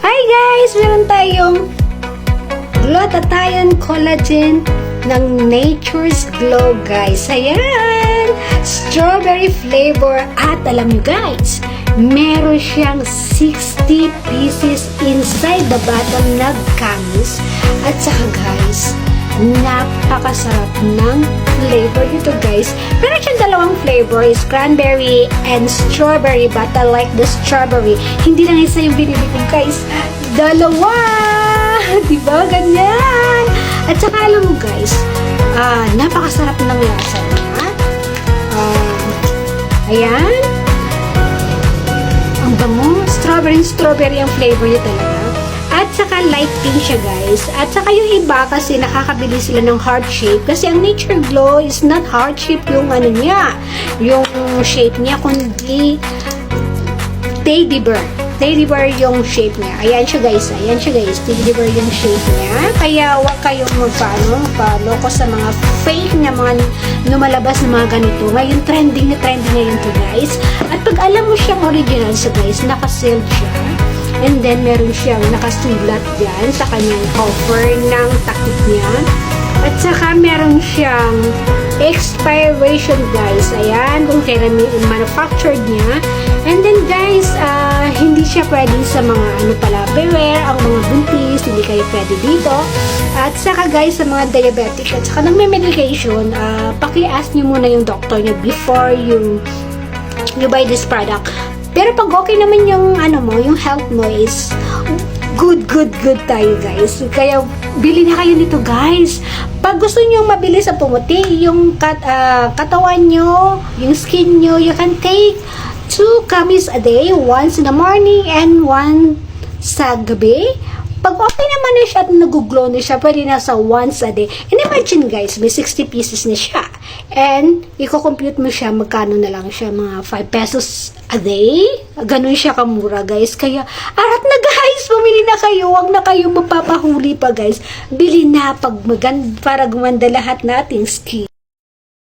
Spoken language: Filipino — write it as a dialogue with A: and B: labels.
A: Hi guys! Meron tayong Glutathione Collagen ng Nature's Glow, guys. Ayan! Strawberry flavor. At alam nyo guys, meron siyang 60 pieces inside the bottom na gummies. At saka guys, napakasarap ng flavor nito guys. Meron siyang dalawang flavor, is cranberry and strawberry, but I like the strawberry. Hindi lang isa yung binili ko guys, dalawa! Diba? Ganyan! At saka alam mo guys, napakasarap ng lasa niya. Ayan. Ang bango, strawberry ang flavor niya talaga. At saka light pink siya guys. At saka yung iba kasi nakakabili sila ng heart shape. Kasi ang Nature Glow is not heart shape yung ano niya. Yung shape niya, kundi teddy bear. Teddy bear yung shape niya. Ayan siya guys. Ayan siya guys. Teddy bear yung shape niya. Kaya huwag kayong magpaloko sa mga fake na mga lumalabas na mga ganito. Ngayon trending na ngayon to guys. At pag alam mo siyang original sa guys, naka-sealed siya. And then, meron siyang nakasulat dyan sa kanyang cover ng takip niya. At saka, meron siyang expiration, guys. Ayan, kung kailan manufactured niya. And then, guys, hindi siya pwede sa mga, beware, ang mga buntis, hindi kayo pwede dito. At saka, guys, sa mga diabetic, at saka nagme-medication, paki-ask niyo muna yung doctor niyo before you buy this product. Pero pag okay naman yung yung health mo is good tayo guys. Kaya bili na kayo nito guys. Pag gusto niyo mabilis ang pumuti, yung katawan nyo, yung skin nyo, you can take 2 gummies a day, once in the morning and one sa gabi. Pag okay naman na siya at nag-glow na siya, pwede na sa once a day. And imagine guys, may 60 pieces na siya. And, i-compute mo siya, magkano na lang siya, mga 5 pesos a day. Ganun siya kamura guys. Kaya, arat na guys, pumili na kayo. Huwag na kayo mapapahuli pa guys. Bili na para gumanda lahat nating skin.